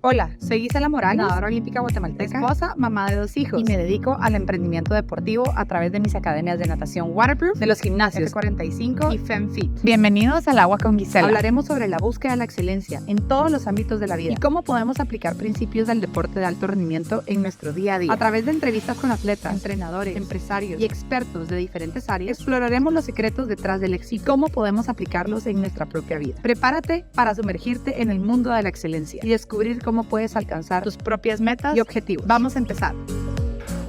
Hola, soy Gisela Morales, nadadora olímpica guatemalteca, esposa, mamá de 2 hijos y me dedico al emprendimiento deportivo a través de mis academias de natación Waterproof, de los gimnasios F45 y FemFit. Bienvenidos al Agua con Gisela. Hablaremos sobre la búsqueda de la excelencia en todos los ámbitos de la vida y cómo podemos aplicar principios del deporte de alto rendimiento en nuestro día a día. A través de entrevistas con atletas, entrenadores, empresarios y expertos de diferentes áreas, exploraremos los secretos detrás del éxito y cómo podemos aplicarlos en nuestra propia vida. Prepárate para sumergirte en el mundo de la excelencia y descubrir cómo puedes alcanzar tus propias metas y objetivos. Vamos a empezar.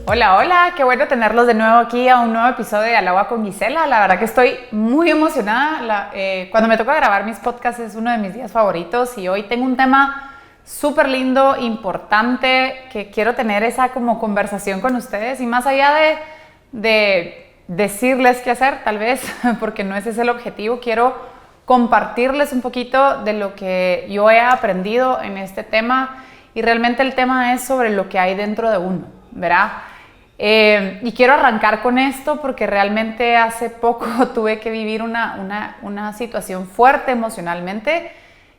Hola, qué bueno tenerlos de nuevo aquí a un nuevo episodio de Al Agua con Gisela. La verdad que estoy muy emocionada. Cuando me toca grabar mis podcasts es uno de mis días favoritos y hoy tengo un tema súper lindo, importante, que quiero tener esa como conversación con ustedes y más allá de decirles qué hacer, tal vez, porque no ese es el objetivo, quiero compartirles un poquito de lo que yo he aprendido en este tema y realmente el tema es sobre lo que hay dentro de uno, ¿verdad? Y quiero arrancar con esto porque realmente hace poco tuve que vivir una situación fuerte emocionalmente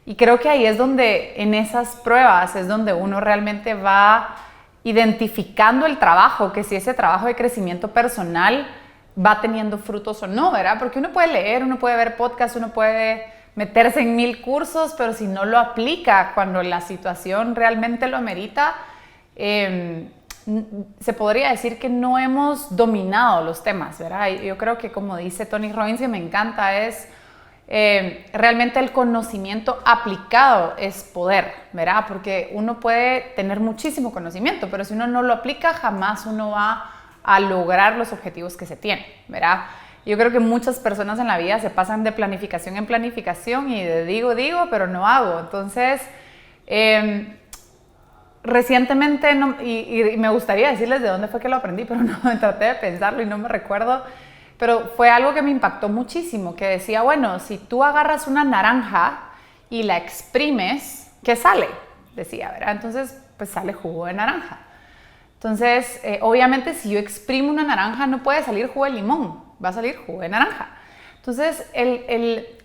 y creo que ahí es donde, en esas pruebas, es donde uno realmente va identificando el trabajo, que si ese trabajo de crecimiento personal va teniendo frutos o no, ¿verdad? Porque uno puede leer, uno puede ver podcasts, uno puede meterse en 1000 cursos, pero si no lo aplica cuando la situación realmente lo amerita, se podría decir que no hemos dominado los temas, ¿verdad? Y yo creo que como dice Tony Robbins, que me encanta, es realmente el conocimiento aplicado es poder, ¿verdad? Porque uno puede tener muchísimo conocimiento, pero si uno no lo aplica, jamás uno va a lograr los objetivos que se tienen, ¿verdad? Yo creo que muchas personas en la vida se pasan de planificación en planificación y de digo, pero no hago. Entonces, recientemente, y me gustaría decirles de dónde fue que lo aprendí, pero no, traté de pensarlo y no me recuerdo, pero fue algo que me impactó muchísimo, que decía, bueno, si tú agarras una naranja y la exprimes, ¿qué sale? Decía, ¿verdad? Entonces, pues sale jugo de naranja. Entonces, obviamente, si yo exprimo una naranja, no puede salir jugo de limón, va a salir jugo de naranja. Entonces,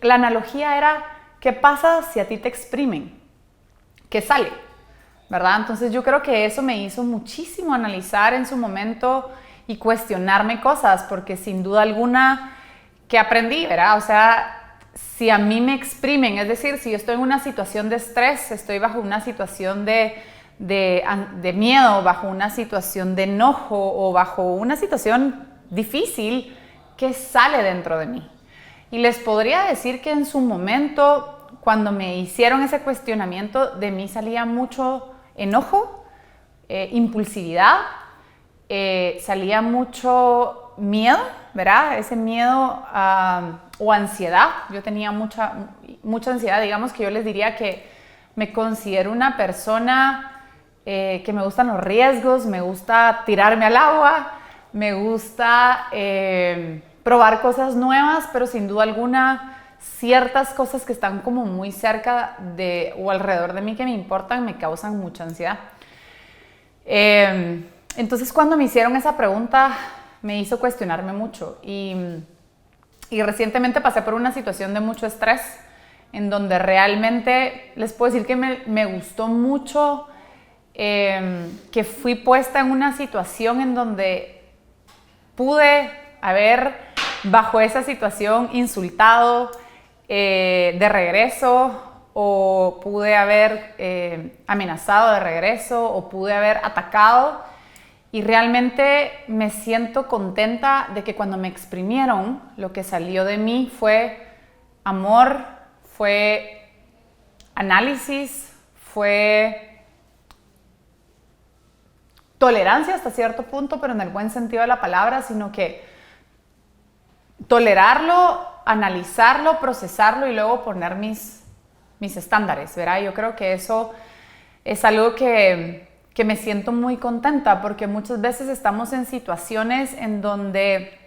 la analogía era, ¿qué pasa si a ti te exprimen? ¿Qué sale? ¿Verdad? Entonces, yo creo que eso me hizo muchísimo analizar en su momento y cuestionarme cosas, porque sin duda alguna, ¿qué aprendí? ¿Verdad? O sea, si a mí me exprimen, es decir, si yo estoy en una situación de estrés, estoy bajo una situación de miedo, bajo una situación de enojo o bajo una situación difícil, ¿qué sale dentro de mí? Y les podría decir que en su momento, cuando me hicieron ese cuestionamiento, de mí salía mucho enojo, impulsividad, salía mucho miedo, ¿verdad? Ese miedo o ansiedad. Yo tenía mucha ansiedad, digamos que yo les diría que me considero una persona que me gustan los riesgos, me gusta tirarme al agua, me gusta probar cosas nuevas, pero sin duda alguna ciertas cosas que están como muy cerca de o alrededor de mí que me importan me causan mucha ansiedad. Entonces cuando me hicieron esa pregunta me hizo cuestionarme mucho y recientemente pasé por una situación de mucho estrés en donde realmente les puedo decir que me gustó mucho que fui puesta en una situación en donde pude haber bajo esa situación insultado de regreso o pude haber amenazado de regreso o pude haber atacado y realmente me siento contenta de que cuando me exprimieron lo que salió de mí fue amor, fue análisis, fue tolerancia hasta cierto punto, pero en el buen sentido de la palabra, sino que tolerarlo, analizarlo, procesarlo y luego poner mis estándares, ¿verdad? Yo creo que eso es algo que me siento muy contenta porque muchas veces estamos en situaciones en donde,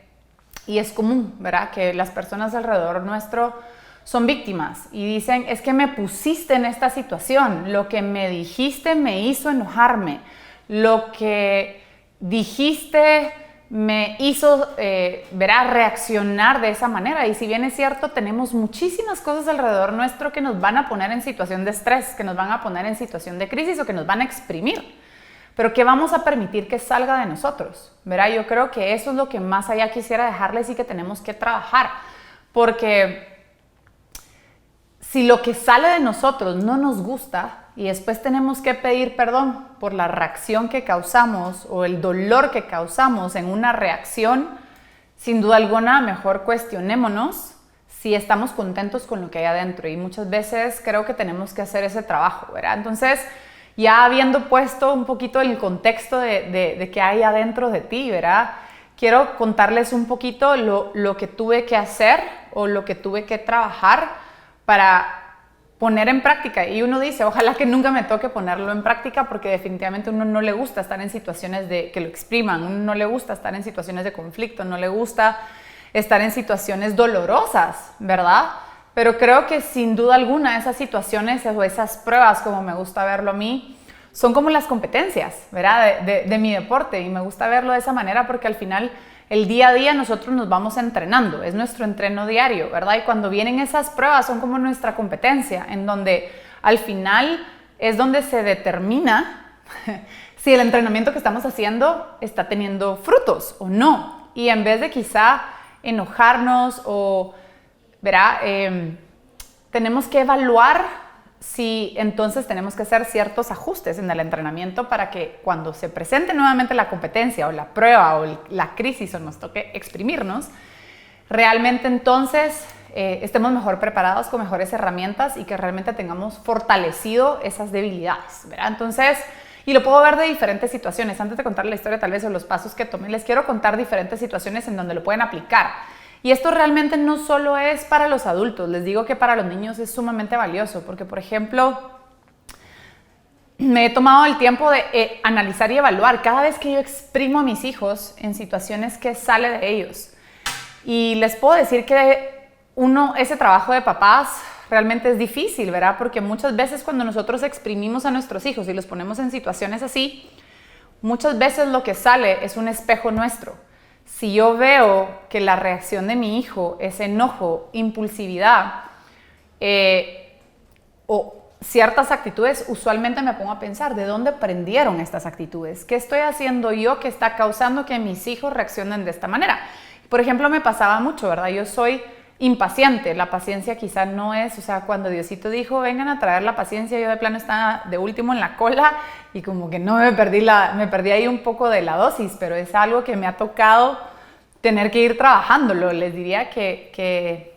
y es común, ¿verdad? Que las personas alrededor nuestro son víctimas y dicen, es que me pusiste en esta situación, lo que me dijiste me hizo enojarme, lo que dijiste me hizo, reaccionar de esa manera. Y si bien es cierto, tenemos muchísimas cosas alrededor nuestro que nos van a poner en situación de estrés, que nos van a poner en situación de crisis o que nos van a exprimir. Pero ¿qué vamos a permitir que salga de nosotros? ¿Verdad? Yo creo que eso es lo que más allá quisiera dejarles y que tenemos que trabajar. Porque si lo que sale de nosotros no nos gusta y después tenemos que pedir perdón por la reacción que causamos o el dolor que causamos en una reacción, sin duda alguna, mejor cuestionémonos si estamos contentos con lo que hay adentro. Y muchas veces creo que tenemos que hacer ese trabajo, ¿verdad? Entonces, ya habiendo puesto un poquito el contexto de qué hay adentro de ti, ¿verdad? Quiero contarles un poquito lo que tuve que hacer o lo que tuve que trabajar para poner en práctica. Y uno dice, ojalá que nunca me toque ponerlo en práctica, porque definitivamente a uno no le gusta estar en situaciones que lo expriman, uno no le gusta estar en situaciones de conflicto, no le gusta estar en situaciones dolorosas, ¿verdad? Pero creo que sin duda alguna esas situaciones o esas pruebas, como me gusta verlo a mí, son como las competencias, ¿verdad? De mi deporte, y me gusta verlo de esa manera porque al final el día a día nosotros nos vamos entrenando, es nuestro entreno diario, ¿verdad? Y cuando vienen esas pruebas son como nuestra competencia, en donde al final es donde se determina si el entrenamiento que estamos haciendo está teniendo frutos o no. Y en vez de quizá enojarnos o, ¿verdad? Tenemos que evaluar si entonces tenemos que hacer ciertos ajustes en el entrenamiento para que cuando se presente nuevamente la competencia o la prueba o la crisis o nos toque exprimirnos, realmente entonces estemos mejor preparados con mejores herramientas y que realmente tengamos fortalecido esas debilidades, ¿verdad? Entonces, y lo puedo ver de diferentes situaciones. Antes de contar la historia tal vez o los pasos que tomé, les quiero contar diferentes situaciones en donde lo pueden aplicar. Y esto realmente no solo es para los adultos, les digo que para los niños es sumamente valioso, porque por ejemplo, me he tomado el tiempo de analizar y evaluar cada vez que yo exprimo a mis hijos en situaciones que sale de ellos. Y les puedo decir que ese trabajo de papás realmente es difícil, ¿verdad? Porque muchas veces cuando nosotros exprimimos a nuestros hijos y los ponemos en situaciones así, muchas veces lo que sale es un espejo nuestro. Si yo veo que la reacción de mi hijo es enojo, impulsividad o ciertas actitudes, usualmente me pongo a pensar, ¿de dónde aprendieron estas actitudes? ¿Qué estoy haciendo yo que está causando que mis hijos reaccionen de esta manera? Por ejemplo, me pasaba mucho, ¿verdad? Yo soy impaciente, la paciencia quizá no es, o sea, cuando Diosito dijo, vengan a traer la paciencia, yo de plano estaba de último en la cola y como que no me perdí ahí un poco de la dosis, pero es algo que me ha tocado tener que ir trabajándolo. Les diría que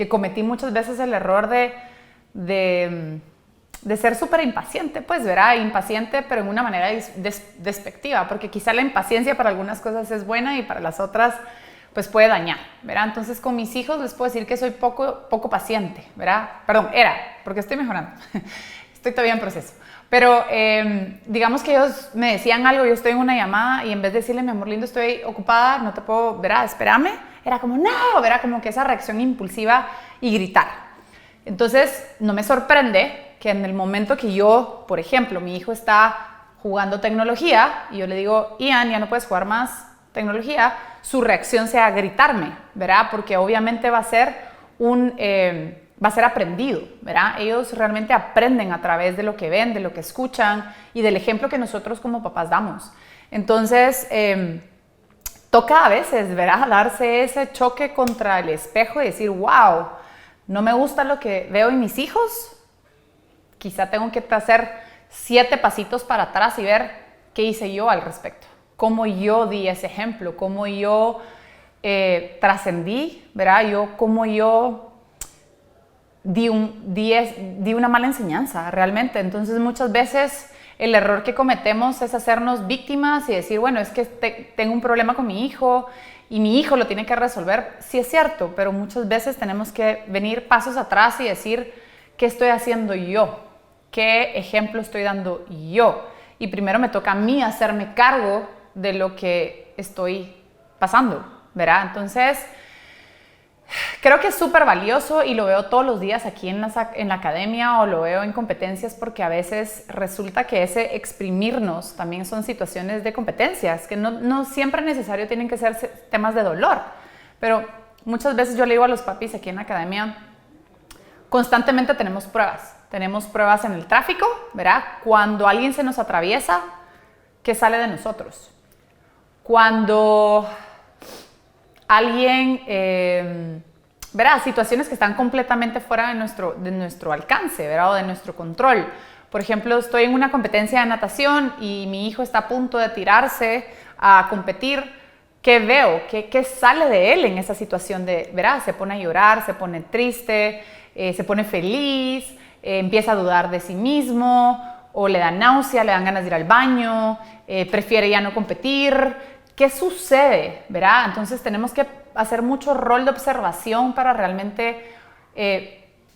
cometí muchas veces el error de ser súper impaciente, pues, ¿verdad? Impaciente, pero en una manera despectiva, porque quizá la impaciencia para algunas cosas es buena y para las otras pues puede dañar, ¿verdad? Entonces con mis hijos les puedo decir que soy poco paciente, ¿verdad? Perdón, porque estoy mejorando, estoy todavía en proceso. Pero digamos que ellos me decían algo, yo estoy en una llamada y en vez de decirle, mi amor lindo, estoy ocupada, no te puedo, ¿verdad? Espérame, era como, no, ¿verdad? Como que esa reacción impulsiva y gritar. Entonces no me sorprende que en el momento que yo, por ejemplo, mi hijo está jugando tecnología y yo le digo, Ian, ya no puedes jugar más tecnología, su reacción sea gritarme, ¿verdad? Porque obviamente va a ser aprendido, ¿verdad? Ellos realmente aprenden a través de lo que ven, de lo que escuchan y del ejemplo que nosotros como papás damos. Entonces, toca a veces, ¿verdad? Darse ese choque contra el espejo y decir, wow, no me gusta lo que veo en mis hijos, quizá tengo que hacer 7 pasitos para atrás y ver qué hice yo al respecto. Cómo yo di ese ejemplo, cómo yo trascendí, ¿verdad? Cómo yo di una mala enseñanza realmente. Entonces muchas veces el error que cometemos es hacernos víctimas y decir, bueno, es que tengo un problema con mi hijo y mi hijo lo tiene que resolver. Sí es cierto, pero muchas veces tenemos que venir pasos atrás y decir, ¿qué estoy haciendo yo? ¿Qué ejemplo estoy dando yo? Y primero me toca a mí hacerme cargo de lo que estoy pasando, ¿verdad? Entonces, Creo que es súper valioso y lo veo todos los días aquí en la academia o lo veo en competencias porque a veces resulta que ese exprimirnos también son situaciones de competencias que no siempre necesario tienen que ser temas de dolor, pero muchas veces yo le digo a los papis aquí en la academia, constantemente tenemos pruebas en el tráfico, ¿verdad? Cuando alguien se nos atraviesa, ¿qué sale de nosotros? Cuando alguien, ¿verdad? Situaciones que están completamente fuera de nuestro alcance, ¿verdad? O de nuestro control. Por ejemplo, estoy en una competencia de natación y mi hijo está a punto de tirarse a competir. ¿Qué veo? ¿Qué sale de él en esa situación ¿verdad? Se pone a llorar, se pone triste, se pone feliz, empieza a dudar de sí mismo, o le da náusea, le dan ganas de ir al baño, prefiere ya no competir. ¿Qué sucede? ¿Verdad? Entonces tenemos que hacer mucho rol de observación para realmente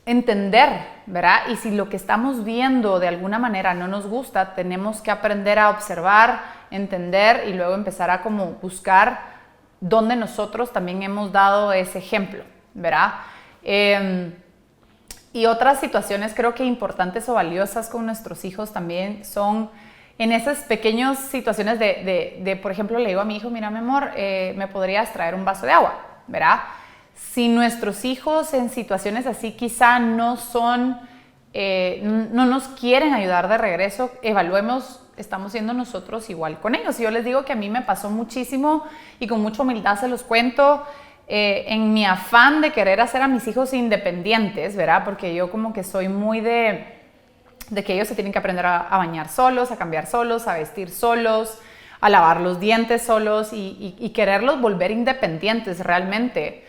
entender, ¿verdad? Y si lo que estamos viendo de alguna manera no nos gusta, tenemos que aprender a observar, entender y luego empezar a como buscar dónde nosotros también hemos dado ese ejemplo, ¿verdad? Y otras situaciones creo que importantes o valiosas con nuestros hijos también son en esas pequeñas situaciones por ejemplo, le digo a mi hijo, mira mi amor, ¿me podrías traer un vaso de agua? ¿Verdad? Si nuestros hijos en situaciones así quizá no nos quieren ayudar de regreso, evaluemos, estamos siendo nosotros igual con ellos. Y yo les digo que a mí me pasó muchísimo y con mucha humildad se los cuento, en mi afán de querer hacer a mis hijos independientes, ¿verdad? Porque yo como que soy muy de que ellos se tienen que aprender a bañar solos, a cambiar solos, a vestir solos, a lavar los dientes solos y quererlos volver independientes realmente.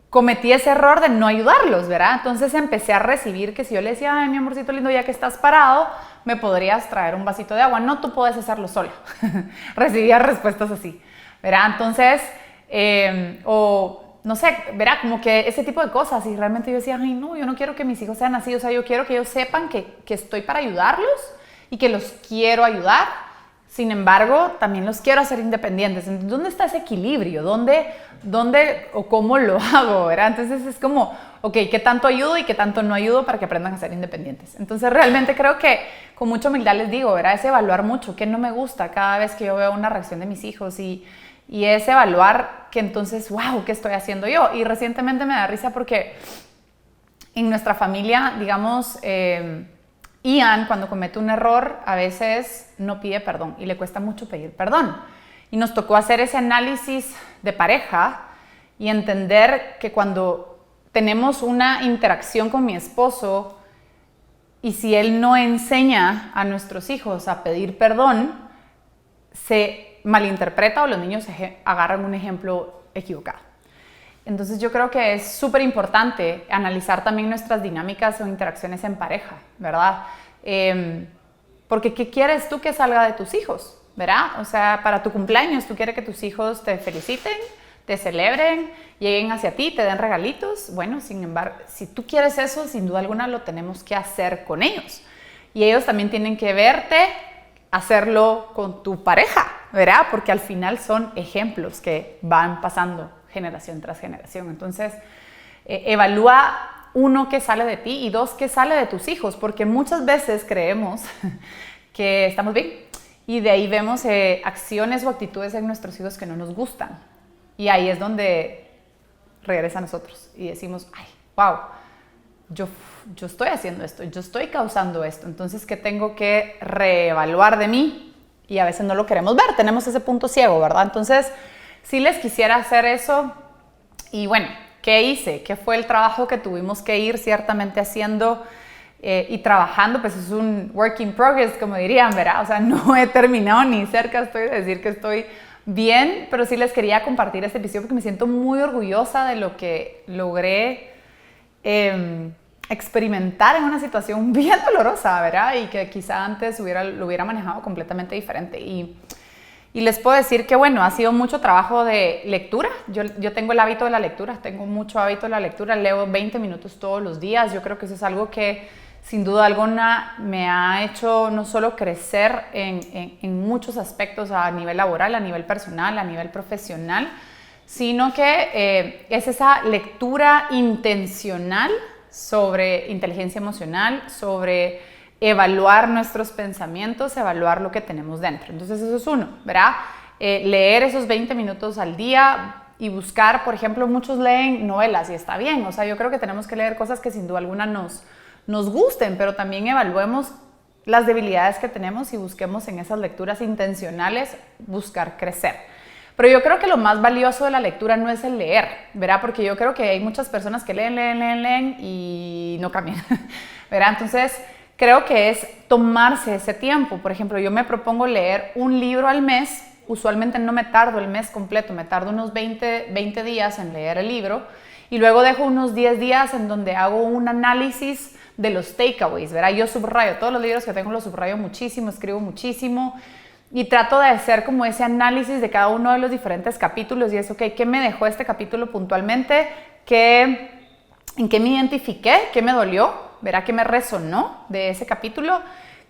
Cometí ese error de no ayudarlos, ¿verdad? Entonces empecé a recibir que si yo le decía, ay, mi amorcito lindo, ya que estás parado, me podrías traer un vasito de agua. No, tú puedes hacerlo sola. Recibía respuestas así, ¿verdad? Entonces, no sé, verá, como que ese tipo de cosas. Y realmente yo decía, ay, no, yo no quiero que mis hijos sean así. O sea, yo quiero que ellos sepan que estoy para ayudarlos y que los quiero ayudar. Sin embargo, también los quiero hacer independientes. Entonces, ¿dónde está ese equilibrio? ¿Dónde o cómo lo hago? ¿Verdad? Entonces es como, ok, ¿qué tanto ayudo y qué tanto no ayudo para que aprendan a ser independientes? Entonces realmente creo que con mucha humildad les digo, ¿verdad? Es evaluar mucho qué no me gusta cada vez que yo veo una reacción de mis hijos y es evaluar que entonces, wow, ¿qué estoy haciendo yo? Y recientemente me da risa porque en nuestra familia, digamos, Ian, cuando comete un error, a veces no pide perdón y le cuesta mucho pedir perdón. Y nos tocó hacer ese análisis de pareja y entender que cuando tenemos una interacción con mi esposo y si él no enseña a nuestros hijos a pedir perdón, se malinterpreta o los niños agarran un ejemplo equivocado. Entonces yo creo que es súper importante analizar también nuestras dinámicas o interacciones en pareja, ¿verdad? Porque ¿qué quieres tú que salga de tus hijos? ¿Verdad? O sea, para tu cumpleaños tú quieres que tus hijos te feliciten, te celebren, lleguen hacia ti, te den regalitos. Bueno, sin embargo, si tú quieres eso, sin duda alguna lo tenemos que hacer con ellos. Y ellos también tienen que verte hacerlo con tu pareja, ¿verdad? Porque al final son ejemplos que van pasando generación tras generación. Entonces, evalúa uno, qué sale de ti y dos, qué sale de tus hijos, porque muchas veces creemos que estamos bien y de ahí vemos acciones o actitudes en nuestros hijos que no nos gustan. Y ahí es donde regresa a nosotros y decimos, ay, wow, yo estoy haciendo esto, yo estoy causando esto, entonces, ¿qué tengo que reevaluar de mí? Y a veces no lo queremos ver, tenemos ese punto ciego, ¿verdad? Entonces, sí les quisiera hacer eso. Y bueno, ¿qué hice? ¿Qué fue el trabajo que tuvimos que ir ciertamente haciendo y trabajando? Pues es un work in progress, como dirían, ¿verdad? O sea, no he terminado ni cerca estoy de decir que estoy bien, pero sí les quería compartir este episodio porque me siento muy orgullosa de lo que logré experimentar en una situación bien dolorosa, ¿verdad? Y que quizá antes lo hubiera manejado completamente diferente. Y les puedo decir que, bueno, ha sido mucho trabajo de lectura. Yo tengo el hábito de la lectura, tengo mucho hábito de la lectura, leo 20 minutos todos los días. Yo creo que eso es algo que, sin duda alguna, me ha hecho no solo crecer en muchos aspectos a nivel laboral, a nivel personal, a nivel profesional, sino que es esa lectura intencional sobre inteligencia emocional, sobre evaluar nuestros pensamientos, evaluar lo que tenemos dentro. Entonces eso es uno, ¿verdad? Leer esos 20 minutos al día y buscar, por ejemplo, muchos leen novelas y está bien, o sea, yo creo que tenemos que leer cosas que sin duda alguna nos gusten, pero también evaluemos las debilidades que tenemos y busquemos en esas lecturas intencionales buscar crecer. Pero yo creo que lo más valioso de la lectura no es el leer, ¿verdad? Porque yo creo que hay muchas personas que leen y no cambian, ¿verdad? Entonces, creo que es tomarse ese tiempo. Por ejemplo, yo me propongo leer un libro al mes. Usualmente no me tardo el mes completo, me tardo unos 20 días en leer el libro y luego dejo unos 10 días en donde hago un análisis de los takeaways, ¿verdad? Yo subrayo, todos los libros que tengo los subrayo muchísimo, escribo muchísimo y trato de hacer como ese análisis de cada uno de los diferentes capítulos y es, ok, ¿qué me dejó este capítulo puntualmente? ¿En qué me identifiqué? ¿Qué me dolió? ¿Verdad? ¿Qué me resonó de ese capítulo?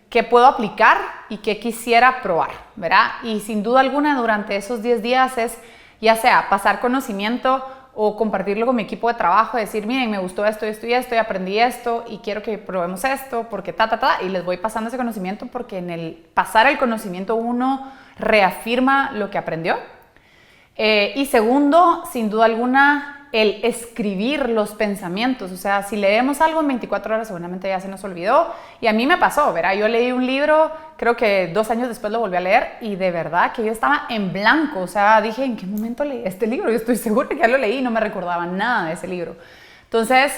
¿Qué puedo aplicar y qué quisiera probar? ¿Verdad? Y sin duda alguna durante esos 10 días es ya sea pasar conocimiento o compartirlo con mi equipo de trabajo, decir, miren, me gustó esto, esto y esto, y aprendí esto y quiero que probemos esto porque y les voy pasando ese conocimiento porque en el pasar el conocimiento uno reafirma lo que aprendió. Y segundo, sin duda alguna, el escribir los pensamientos. O sea, si leemos algo en 24 horas, seguramente ya se nos olvidó. Y a mí me pasó, ¿verdad? Yo leí un libro, creo que 2 años después lo volví a leer y de verdad que yo estaba en blanco. O sea, dije, ¿en qué momento leí este libro? Yo estoy segura que ya lo leí y no me recordaba nada de ese libro. Entonces,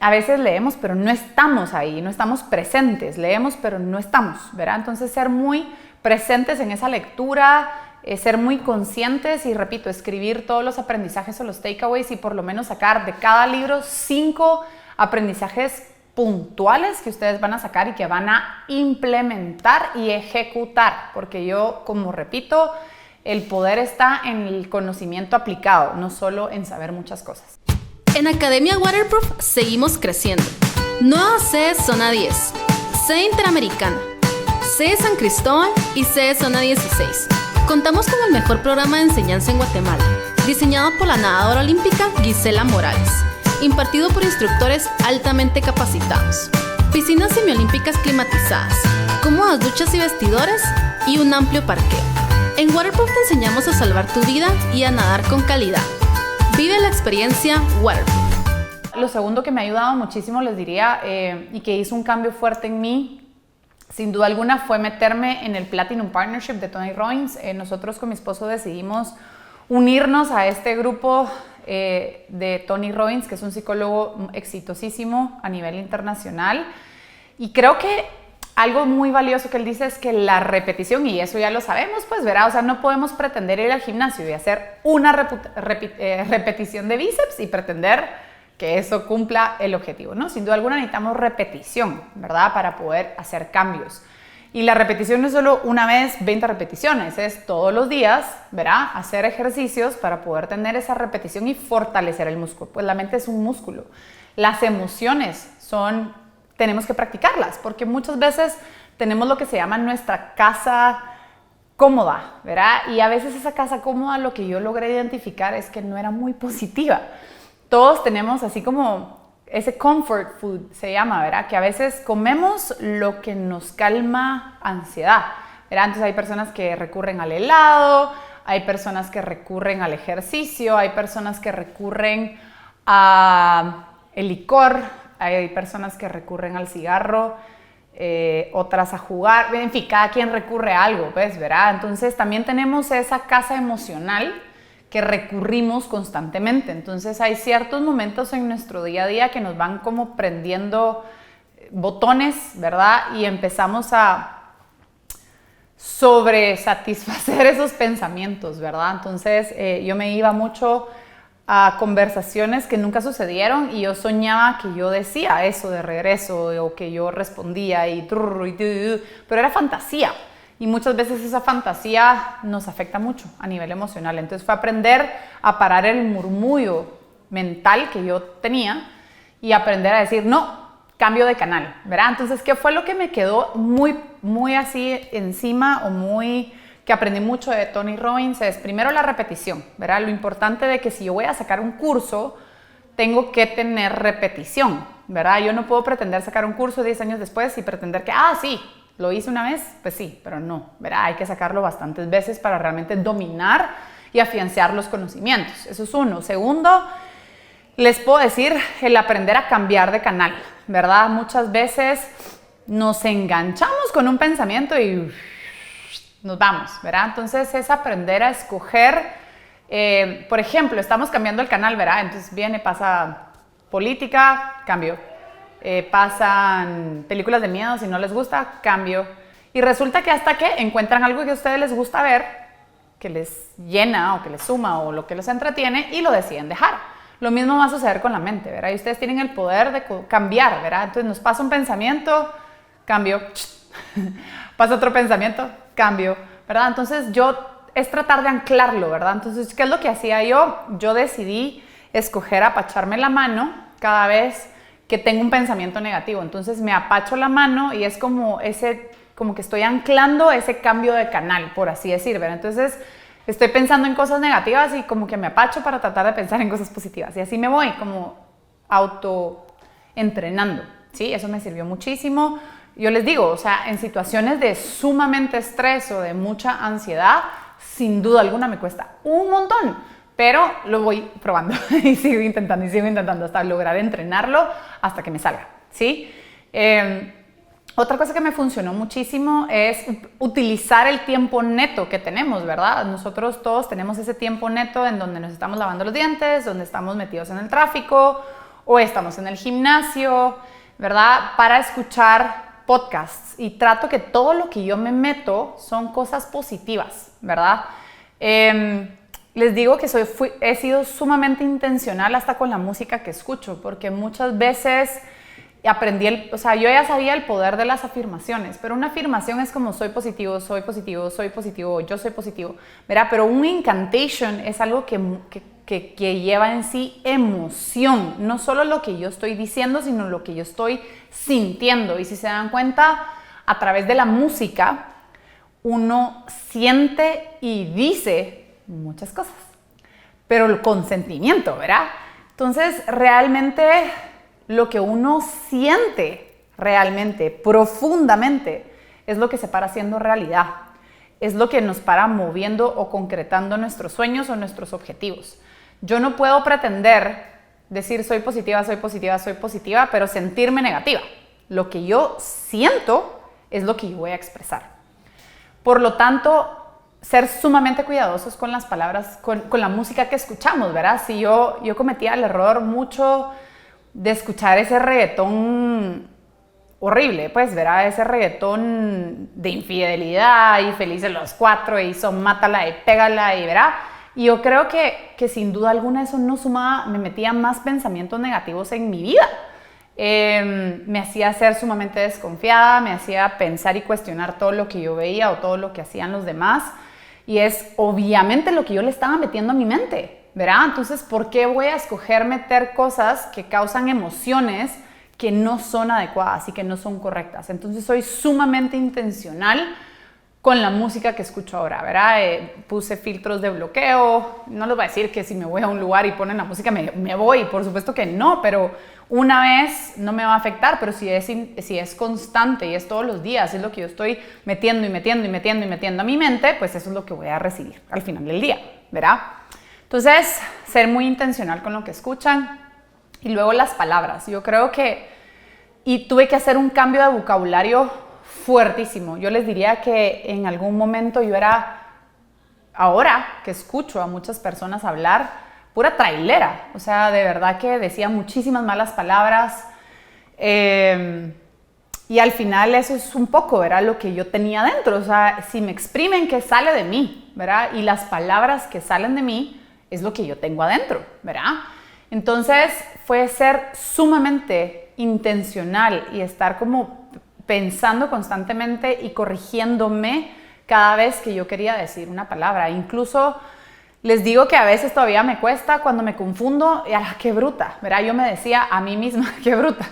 a veces leemos, pero no estamos ahí, no estamos presentes. Leemos, pero no estamos, ¿verdad? Entonces, ser muy presentes en esa lectura, ser muy conscientes y, repito, escribir todos los aprendizajes o los takeaways y por lo menos sacar de cada libro 5 aprendizajes puntuales que ustedes van a sacar y que van a implementar y ejecutar, porque yo, como repito, el poder está en el conocimiento aplicado, no solo en saber muchas cosas. En Academia Waterproof seguimos creciendo. Nueva sede Zona 10, sede Interamericana, sede San Cristóbal y sede Zona 16. Contamos con el mejor programa de enseñanza en Guatemala, diseñado por la nadadora olímpica Gisela Morales, impartido por instructores altamente capacitados, piscinas semiolímpicas climatizadas, cómodas duchas y vestidores y un amplio parqueo. En Waterproof te enseñamos a salvar tu vida y a nadar con calidad. Vive la experiencia Waterproof. Lo segundo que me ha ayudado muchísimo, les diría, y que hizo un cambio fuerte en mí, sin duda alguna, fue meterme en el Platinum Partnership de Tony Robbins. Nosotros con mi esposo decidimos unirnos a este grupo de Tony Robbins, que es un psicólogo exitosísimo a nivel internacional. Y creo que algo muy valioso que él dice es que la repetición, y eso ya lo sabemos, pues verá, o sea, no podemos pretender ir al gimnasio y hacer una repetición de bíceps y pretender que eso cumpla el objetivo, ¿no? Sin duda alguna necesitamos repetición, ¿verdad? Para poder hacer cambios. Y la repetición no es solo una vez, 20 repeticiones, es todos los días, ¿verdad? Hacer ejercicios para poder tener esa repetición y fortalecer el músculo. Pues la mente es un músculo. Las emociones tenemos que practicarlas, porque muchas veces tenemos lo que se llama nuestra casa cómoda, ¿verdad? Y a veces esa casa cómoda, lo que yo logré identificar es que no era muy positiva. Todos tenemos así como ese comfort food, se llama, ¿verdad? Que a veces comemos lo que nos calma ansiedad, ¿verdad? Entonces hay personas que recurren al helado, hay personas que recurren al ejercicio, hay personas que recurren al licor, hay personas que recurren al cigarro, otras a jugar, en fin, cada quien recurre a algo, pues, ¿verdad? Entonces también tenemos esa casa emocional que recurrimos constantemente. Entonces hay ciertos momentos en nuestro día a día que nos van como prendiendo botones, ¿verdad? Y empezamos a sobresatisfacer esos pensamientos, ¿verdad? Entonces yo me iba mucho a conversaciones que nunca sucedieron y yo soñaba que yo decía eso de regreso o que yo respondía pero era fantasía. Y muchas veces esa fantasía nos afecta mucho a nivel emocional. Entonces fue aprender a parar el murmullo mental que yo tenía y aprender a decir, no, cambio de canal, ¿verdad? Entonces, ¿qué fue lo que me quedó muy así encima o muy que aprendí mucho de Tony Robbins es primero la repetición, ¿verdad? Lo importante de que si yo voy a sacar un curso, tengo que tener repetición, ¿verdad? Yo no puedo pretender sacar un curso 10 años después y pretender que, sí, lo hice una vez, pues sí, pero no, ¿verdad? Hay que sacarlo bastantes veces para realmente dominar y afianzar los conocimientos. Eso es uno. Segundo, les puedo decir el aprender a cambiar de canal, ¿verdad? Muchas veces nos enganchamos con un pensamiento y nos vamos, ¿verdad? Entonces es aprender a escoger, por ejemplo, estamos cambiando el canal, ¿verdad? Entonces pasa política, cambio. Pasan películas de miedo, si no les gusta, cambio. Y resulta que hasta que encuentran algo que a ustedes les gusta ver, que les llena o que les suma o lo que les entretiene y lo deciden dejar. Lo mismo va a suceder con la mente, ¿verdad? Y ustedes tienen el poder de cambiar, ¿verdad? Entonces nos pasa un pensamiento, cambio. Pasa otro pensamiento, cambio, ¿verdad? Entonces es tratar de anclarlo, ¿verdad? Entonces, ¿qué es lo que hacía yo? Yo decidí escoger apacharme la mano cada vez que tengo un pensamiento negativo. Entonces me apacho la mano y es como que estoy anclando ese cambio de canal, por así decir, ¿verdad? Entonces estoy pensando en cosas negativas y como que me apacho para tratar de pensar en cosas positivas. Y así me voy como autoentrenando, ¿sí? Eso me sirvió muchísimo. Yo les digo, o sea, en situaciones de sumamente estrés o de mucha ansiedad, sin duda alguna me cuesta un montón, pero lo voy probando y sigo intentando hasta lograr entrenarlo hasta que me salga, ¿sí? Otra cosa que me funcionó muchísimo es utilizar el tiempo neto que tenemos, ¿verdad? Nosotros todos tenemos ese tiempo neto en donde nos estamos lavando los dientes, donde estamos metidos en el tráfico o estamos en el gimnasio, ¿verdad? Para escuchar podcasts y trato que todo lo que yo me meto son cosas positivas, ¿verdad? Les digo que he sido sumamente intencional hasta con la música que escucho, porque muchas veces aprendí, yo ya sabía el poder de las afirmaciones, pero una afirmación es como soy positivo, yo soy positivo, ¿verdad? Pero un incantation es algo que lleva en sí emoción, no solo lo que yo estoy diciendo, sino lo que yo estoy sintiendo. Y si se dan cuenta, a través de la música, uno siente y dice muchas cosas, pero con sentimiento, ¿verdad? Entonces, realmente lo que uno siente realmente, profundamente, es lo que se para haciendo realidad. Es lo que nos para moviendo o concretando nuestros sueños o nuestros objetivos. Yo no puedo pretender decir soy positiva, pero sentirme negativa. Lo que yo siento es lo que yo voy a expresar. Por lo tanto, ser sumamente cuidadosos con las palabras, con la música que escuchamos, ¿verdad? Si yo cometía el error mucho de escuchar ese reggaetón horrible, pues, ¿verdad? Ese reggaetón de infidelidad y felices los cuatro y son mátala y pégala y, ¿verdad? Y yo creo que sin duda alguna eso no sumaba, me metía más pensamientos negativos en mi vida. Me hacía ser sumamente desconfiada, me hacía pensar y cuestionar todo lo que yo veía o todo lo que hacían los demás. Y es obviamente lo que yo le estaba metiendo a mi mente, ¿verdad? Entonces, ¿por qué voy a escoger meter cosas que causan emociones que no son adecuadas y que no son correctas? Entonces, soy sumamente intencional con la música que escucho ahora, ¿verdad? Puse filtros de bloqueo. No les voy a decir que si me voy a un lugar y ponen la música me voy, por supuesto que no, pero una vez no me va a afectar, pero si es constante y es todos los días, es lo que yo estoy metiendo a mi mente, pues eso es lo que voy a recibir al final del día, ¿verdad? Entonces, ser muy intencional con lo que escuchan y luego las palabras. Yo creo y tuve que hacer un cambio de vocabulario fuertísimo. Yo les diría que en algún momento ahora que escucho a muchas personas hablar, pura trailera, o sea, de verdad que decía muchísimas malas palabras y al final eso es un poco, ¿verdad? Lo que yo tenía dentro, o sea, si me exprimen, ¿qué sale de mí? ¿Verdad? Y las palabras que salen de mí es lo que yo tengo adentro, ¿verdad? Entonces fue ser sumamente intencional y estar como pensando constantemente y corrigiéndome cada vez que yo quería decir una palabra. Incluso les digo que a veces todavía me cuesta cuando me confundo, ¡qué bruta! ¿Verdad? Yo me decía a mí misma, ¡qué bruta!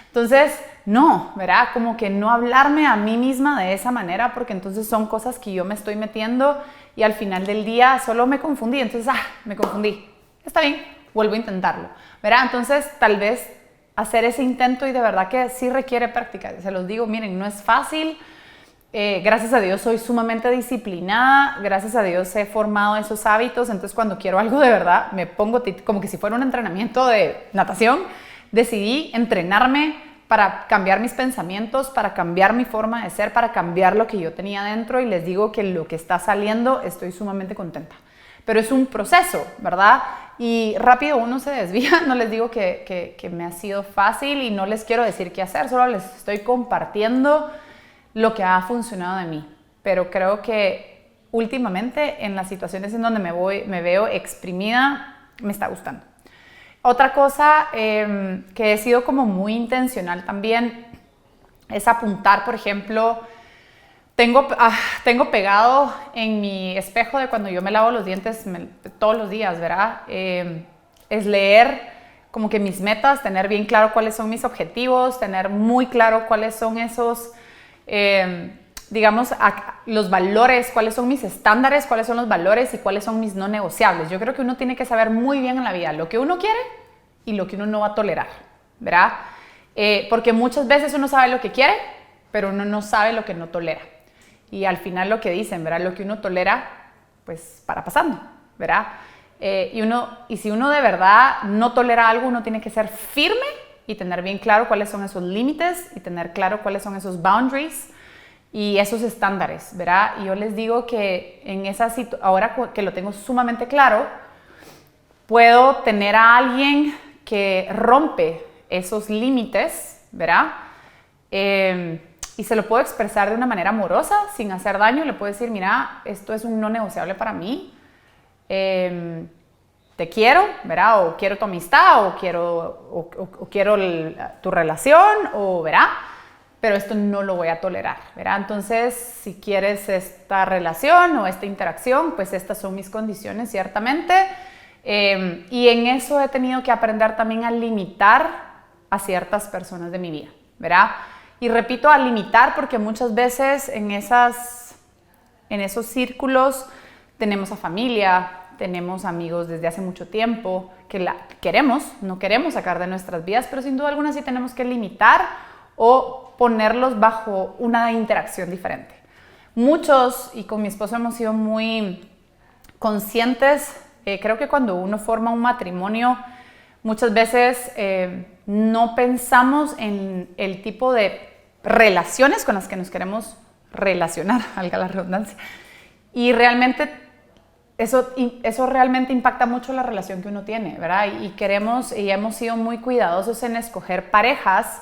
Entonces no, ¿verdad? Como que no hablarme a mí misma de esa manera, porque entonces son cosas que yo me estoy metiendo y al final del día solo me confundí. Entonces, me confundí. Está bien, vuelvo a intentarlo, ¿verdad? Entonces, tal vez hacer ese intento, y de verdad que sí requiere práctica. Se los digo, miren, no es fácil. Gracias a Dios soy sumamente disciplinada, gracias a Dios he formado esos hábitos, entonces cuando quiero algo de verdad me pongo como que si fuera un entrenamiento de natación. Decidí entrenarme para cambiar mis pensamientos, para cambiar mi forma de ser, para cambiar lo que yo tenía dentro, y les digo que lo que está saliendo estoy sumamente contenta. Pero es un proceso, ¿verdad? Y rápido uno se desvía. No les digo que me ha sido fácil y no les quiero decir qué hacer, solo les estoy compartiendo lo que ha funcionado de mí. Pero creo que últimamente en las situaciones en donde me veo exprimida, me está gustando. Otra cosa que he sido como muy intencional también es apuntar, por ejemplo, tengo pegado en mi espejo de cuando yo me lavo los dientes todos los días, ¿verdad? Es leer como que mis metas, tener bien claro cuáles son mis objetivos, tener muy claro cuáles son esos, digamos, los valores, cuáles son mis estándares, cuáles son los valores y cuáles son mis no negociables. Yo creo que uno tiene que saber muy bien en la vida lo que uno quiere y lo que uno no va a tolerar, ¿verdad? Porque muchas veces uno sabe lo que quiere, pero uno no sabe lo que no tolera. Y al final lo que dicen, ¿verdad? Lo que uno tolera, pues para pasando, ¿verdad? Y si uno de verdad no tolera algo, uno tiene que ser firme y tener bien claro cuáles son esos límites y tener claro cuáles son esos boundaries y esos estándares, ¿verdad? Y yo les digo que en esa ahora que lo tengo sumamente claro, puedo tener a alguien que rompe esos límites, ¿verdad? Y se lo puedo expresar de una manera amorosa, sin hacer daño. Le puedo decir, mira, esto es un no negociable para mí. Te quiero, ¿verdad? O quiero tu amistad, o quiero tu relación, o, ¿verdad? Pero esto no lo voy a tolerar, ¿verdad? Entonces, si quieres esta relación o esta interacción, pues estas son mis condiciones, ciertamente. Y en eso he tenido que aprender también a limitar a ciertas personas de mi vida, ¿verdad? Y repito, a limitar, porque muchas veces en esos círculos tenemos a familia, tenemos amigos desde hace mucho tiempo que no queremos sacar de nuestras vidas, pero sin duda alguna sí tenemos que limitar o ponerlos bajo una interacción diferente. Muchos, y con mi esposo hemos sido muy conscientes, creo que cuando uno forma un matrimonio, muchas veces no pensamos en el tipo de relaciones con las que nos queremos relacionar, valga la redundancia. Y realmente eso realmente impacta mucho la relación que uno tiene, ¿verdad? Y hemos sido muy cuidadosos en escoger parejas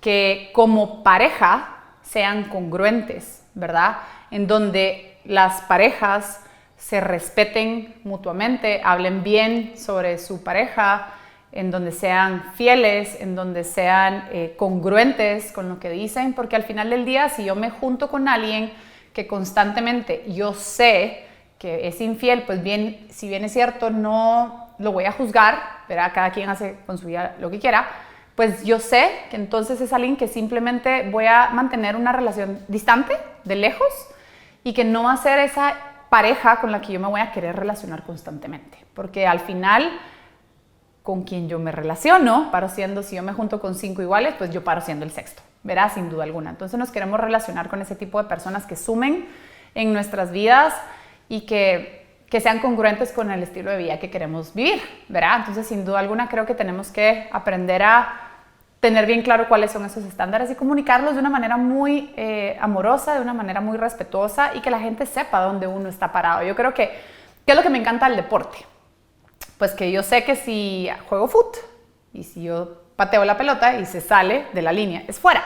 que como pareja sean congruentes, ¿verdad? En donde las parejas se respeten mutuamente, hablen bien sobre su pareja, en donde sean fieles, en donde sean congruentes con lo que dicen, porque al final del día, si yo me junto con alguien que constantemente yo sé que es infiel, pues bien, si bien es cierto, no lo voy a juzgar, ¿verdad? Cada quien hace con su vida lo que quiera, pues yo sé que entonces es alguien que simplemente voy a mantener una relación distante, de lejos, y que no va a ser esa pareja con la que yo me voy a querer relacionar constantemente, porque al final con quien yo me relaciono, si yo me junto con 5 iguales, pues yo paro siendo el sexto, ¿verdad? Sin duda alguna. Entonces nos queremos relacionar con ese tipo de personas que sumen en nuestras vidas y que sean congruentes con el estilo de vida que queremos vivir, ¿verdad? Entonces, sin duda alguna, creo que tenemos que aprender a tener bien claro cuáles son esos estándares y comunicarlos de una manera muy amorosa, de una manera muy respetuosa y que la gente sepa dónde uno está parado. Yo creo que, ¿qué es lo que me encanta del deporte? Pues que yo sé que si juego fútbol y si yo pateo la pelota y se sale de la línea, es fuera.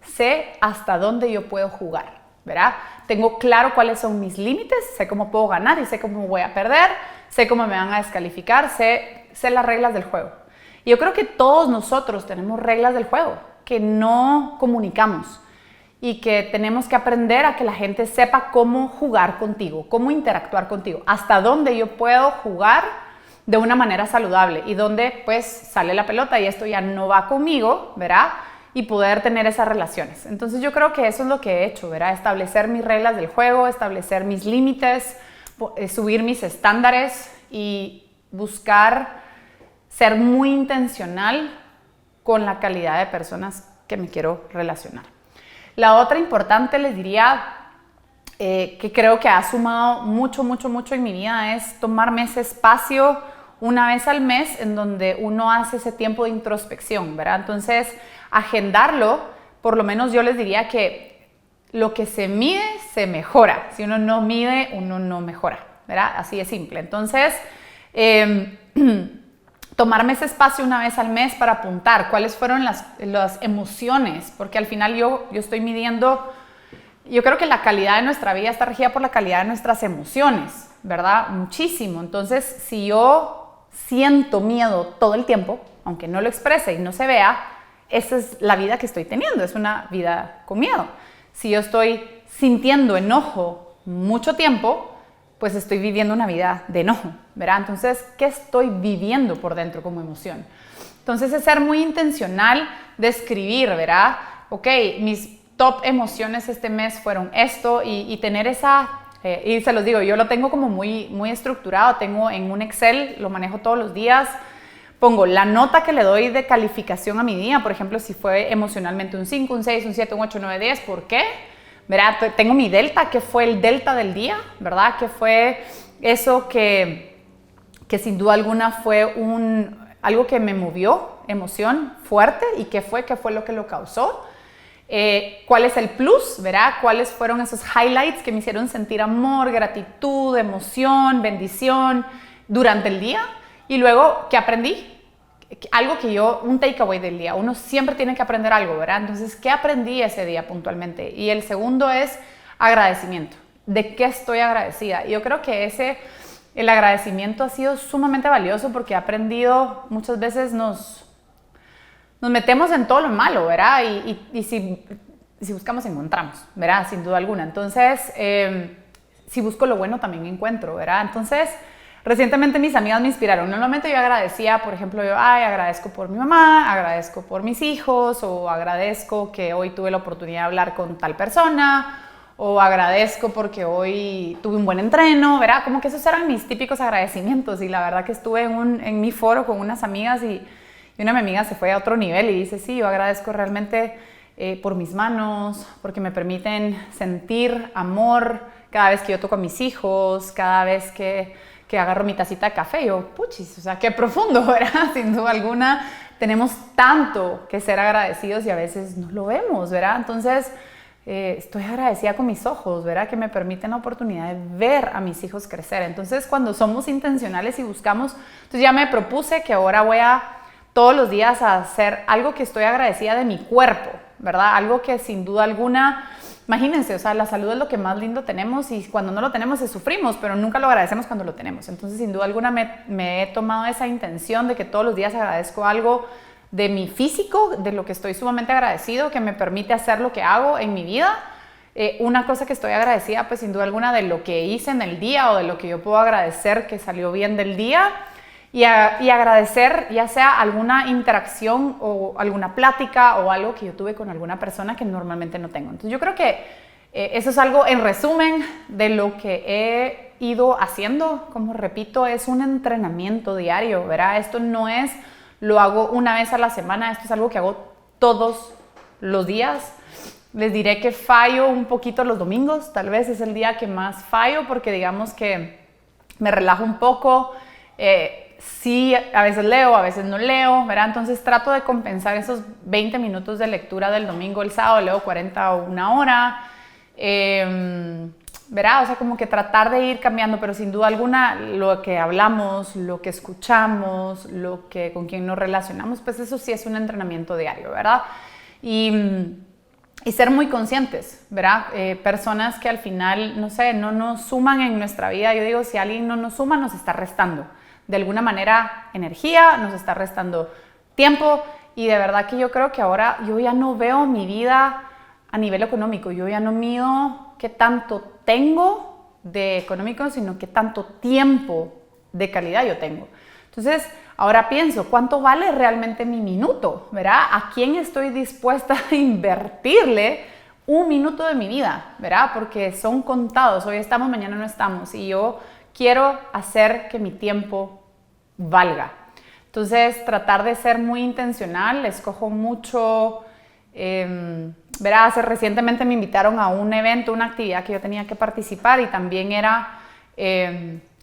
Sé hasta dónde yo puedo jugar, ¿verdad? Tengo claro cuáles son mis límites, sé cómo puedo ganar y sé cómo voy a perder, sé cómo me van a descalificar, sé las reglas del juego. Y yo creo que todos nosotros tenemos reglas del juego que no comunicamos y que tenemos que aprender a que la gente sepa cómo jugar contigo, cómo interactuar contigo, hasta dónde yo puedo jugar de una manera saludable y donde pues sale la pelota y esto ya no va conmigo, ¿verdad? y poder tener esas relaciones. Entonces yo creo que eso es lo que he hecho, ¿verdad? Establecer mis reglas del juego, establecer mis límites, subir mis estándares y buscar ser muy intencional con la calidad de personas que me quiero relacionar. La otra importante, les diría, que creo que ha sumado mucho en mi vida, es tomarme ese espacio una vez al mes en donde uno hace ese tiempo de introspección, ¿verdad? Entonces, agendarlo, por lo menos yo les diría que lo que se mide se mejora. Si uno no mide, uno no mejora, ¿verdad? Así de simple. Entonces, tomarme ese espacio una vez al mes para apuntar cuáles fueron las emociones, porque al final yo estoy midiendo, yo creo que la calidad de nuestra vida está regida por la calidad de nuestras emociones, ¿verdad? Muchísimo. Entonces, si yo siento miedo todo el tiempo, aunque no lo exprese y no se vea, esa es la vida que estoy teniendo, es una vida con miedo. Si yo estoy sintiendo enojo mucho tiempo, pues estoy viviendo una vida de enojo, ¿verdad? Entonces, ¿qué estoy viviendo por dentro como emoción? Entonces, es ser muy intencional de escribir, ¿verdad? Ok, mis top emociones este mes fueron esto y tener esa... y se los digo, yo lo tengo como muy estructurado, tengo en un Excel, lo manejo todos los días, pongo la nota que le doy de calificación a mi día, por ejemplo, si fue emocionalmente un 5, un 6, un 7, un 8, 9, 10, ¿por qué? ¿Verdad? Tengo mi delta, ¿qué fue el delta del día? ¿Verdad? ¿Qué fue eso que sin duda alguna fue algo que me movió, emoción fuerte? ¿Y qué fue lo que lo causó? ¿Cuál es el plus? ¿Verdad? ¿Cuáles fueron esos highlights que me hicieron sentir amor, gratitud, emoción, bendición durante el día? Y luego, ¿qué aprendí? Algo un takeaway del día. Uno siempre tiene que aprender algo, ¿verdad? Entonces, ¿qué aprendí ese día puntualmente? Y el segundo es agradecimiento. ¿De qué estoy agradecida? Y yo creo que el agradecimiento ha sido sumamente valioso porque he aprendido, muchas veces nos metemos en todo lo malo, ¿verdad? Y si buscamos, encontramos, ¿verdad? Sin duda alguna. Entonces, si busco lo bueno, también encuentro, ¿verdad? Entonces, recientemente mis amigas me inspiraron. Normalmente yo agradecía, por ejemplo, agradezco por mi mamá, agradezco por mis hijos, o agradezco que hoy tuve la oportunidad de hablar con tal persona, o agradezco porque hoy tuve un buen entreno, ¿verdad? Como que esos eran mis típicos agradecimientos. Y la verdad que estuve en mi foro con unas amigas y una de mis amigas se fue a otro nivel y dice, sí, yo agradezco realmente por mis manos, porque me permiten sentir amor cada vez que yo toco a mis hijos, cada vez que agarro mi tacita de café. Yo, puchis, o sea, qué profundo, ¿verdad? Sin duda alguna, tenemos tanto que ser agradecidos y a veces no lo vemos, ¿verdad? Entonces, estoy agradecida con mis ojos, ¿verdad? Que me permiten la oportunidad de ver a mis hijos crecer. Entonces, cuando somos intencionales y buscamos, entonces ya me propuse que ahora voy a todos los días a hacer algo que estoy agradecida de mi cuerpo, ¿verdad? Algo que sin duda alguna, imagínense, o sea, la salud es lo que más lindo tenemos y cuando no lo tenemos sufrimos, pero nunca lo agradecemos cuando lo tenemos. Entonces, sin duda alguna me he tomado esa intención de que todos los días agradezco algo de mi físico, de lo que estoy sumamente agradecido, que me permite hacer lo que hago en mi vida. Una cosa que estoy agradecida, pues sin duda alguna, de lo que hice en el día o de lo que yo puedo agradecer que salió bien del día. Y agradecer ya sea alguna interacción o alguna plática o algo que yo tuve con alguna persona que normalmente no tengo. Entonces yo creo que eso es algo en resumen de lo que he ido haciendo. Como repito, es un entrenamiento diario, ¿verdad? Esto no es, lo hago una vez a la semana, esto es algo que hago todos los días. Les diré que fallo un poquito los domingos, tal vez es el día que más fallo porque digamos que me relajo un poco. Sí, a veces leo, a veces no leo, ¿verdad? Entonces trato de compensar esos 20 minutos de lectura del domingo. El sábado leo 40 o una hora, ¿verdad? O sea, como que tratar de ir cambiando, pero sin duda alguna lo que hablamos, lo que escuchamos, con quien nos relacionamos, pues eso sí es un entrenamiento diario, ¿verdad? Y ser muy conscientes, ¿verdad? Personas que al final, no sé, no nos suman en nuestra vida. Yo digo, si alguien no nos suma, nos está restando. De alguna manera, energía, nos está restando tiempo. Y de verdad que yo creo que ahora yo ya no veo mi vida a nivel económico. Yo ya no mido qué tanto tengo de económico, sino qué tanto tiempo de calidad yo tengo. Entonces, Ahora pienso, ¿cuánto vale realmente mi minuto? ¿Verdad? ¿A quién estoy dispuesta a invertirle un minuto de mi vida? ¿Verdad? Porque son contados. Hoy estamos, mañana no estamos. Y yo quiero hacer que mi tiempo valga. Entonces, tratar de ser muy intencional. Escojo mucho... verás, recientemente me invitaron a un evento, una actividad que yo tenía que participar y también era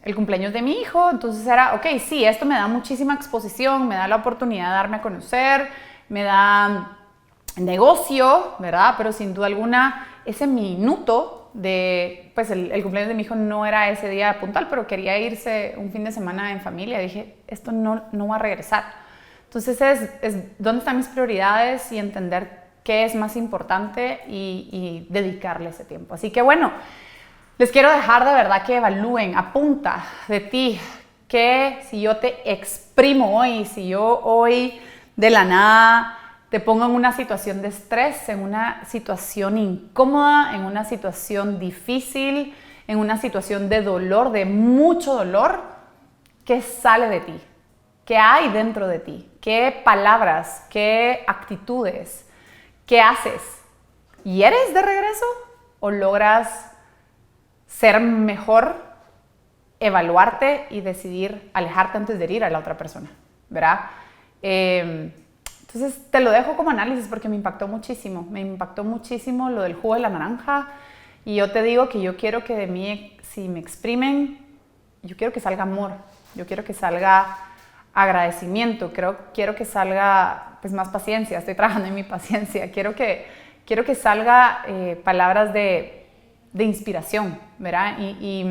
el cumpleaños de mi hijo. Entonces era, ok, sí, esto me da muchísima exposición, me da la oportunidad de darme a conocer, me da negocio, ¿verdad? Pero sin duda alguna, ese minuto de, pues el cumpleaños de mi hijo no era ese día puntual, pero quería irse un fin de semana en familia. Dije, esto no va a regresar. Entonces es dónde están mis prioridades y entender qué es más importante y dedicarle ese tiempo. Así que bueno, les quiero dejar de verdad que evalúen, apunta de ti, que si yo te exprimo hoy, si yo hoy de la nada te pongo en una situación de estrés, en una situación incómoda, en una situación difícil, en una situación de dolor, de mucho dolor, ¿qué sale de ti? ¿Qué hay dentro de ti? ¿Qué palabras? ¿Qué actitudes? ¿Qué haces? ¿Hieres de regreso o logras ser mejor, evaluarte y decidir alejarte antes de herir a la otra persona? ¿Verdad? Entonces te lo dejo como análisis porque me impactó muchísimo. Me impactó muchísimo lo del jugo de la naranja. Y yo te digo que yo quiero que de mí, si me exprimen, yo quiero que salga amor. Yo quiero que salga agradecimiento, quiero que salga pues, más paciencia, estoy trabajando en mi paciencia, quiero que salga palabras de inspiración, ¿verdad? Y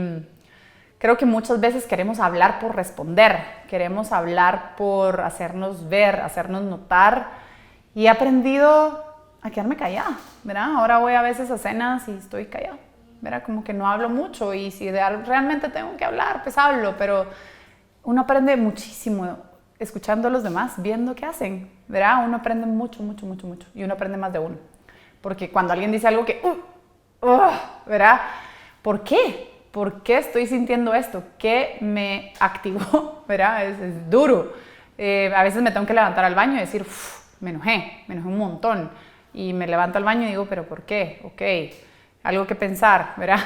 creo que muchas veces queremos hablar por responder, queremos hablar por hacernos ver, hacernos notar, y he aprendido a quedarme callada, ¿verdad? Ahora voy a veces a cenas y estoy callada, ¿verdad? Como que no hablo mucho, y si realmente tengo que hablar, pues hablo, pero uno aprende muchísimo escuchando a los demás, viendo qué hacen, ¿verdad? Uno aprende mucho, mucho, mucho, mucho. Y uno aprende más de uno. Porque cuando alguien dice algo que, ¿verdad? ¿Por qué? ¿Por qué estoy sintiendo esto? ¿Qué me activó? ¿Verdad? Es duro. A veces me tengo que levantar al baño y decir, me enojé un montón. Y me levanto al baño y digo, ¿pero por qué? Ok, algo que pensar, ¿verdad?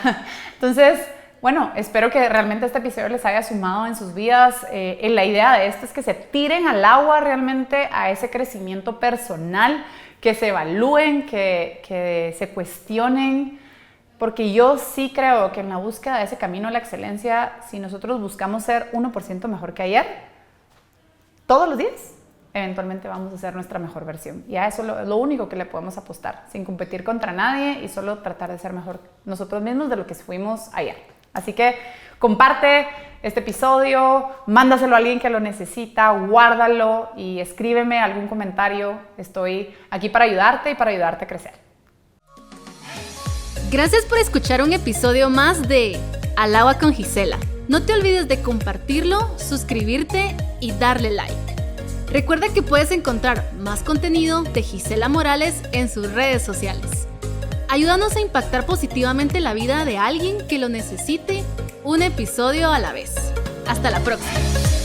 Entonces... bueno, espero que realmente este episodio les haya sumado en sus vidas. La idea de esto es que se tiren al agua realmente a ese crecimiento personal, que se evalúen, que se cuestionen, porque yo sí creo que en la búsqueda de ese camino a la excelencia, si nosotros buscamos ser 1% mejor que ayer, todos los días, eventualmente vamos a ser nuestra mejor versión. Y a eso es lo único que le podemos apostar, sin competir contra nadie y solo tratar de ser mejor nosotros mismos de lo que fuimos ayer. Así que comparte este episodio, mándaselo a alguien que lo necesita, guárdalo y escríbeme algún comentario. Estoy aquí para ayudarte y para ayudarte a crecer. Gracias por escuchar un episodio más de Al Agua con Gisela. No te olvides de compartirlo, suscribirte y darle like. Recuerda que puedes encontrar más contenido de Gisela Morales en sus redes sociales. Ayúdanos a impactar positivamente la vida de alguien que lo necesite, un episodio a la vez. Hasta la próxima.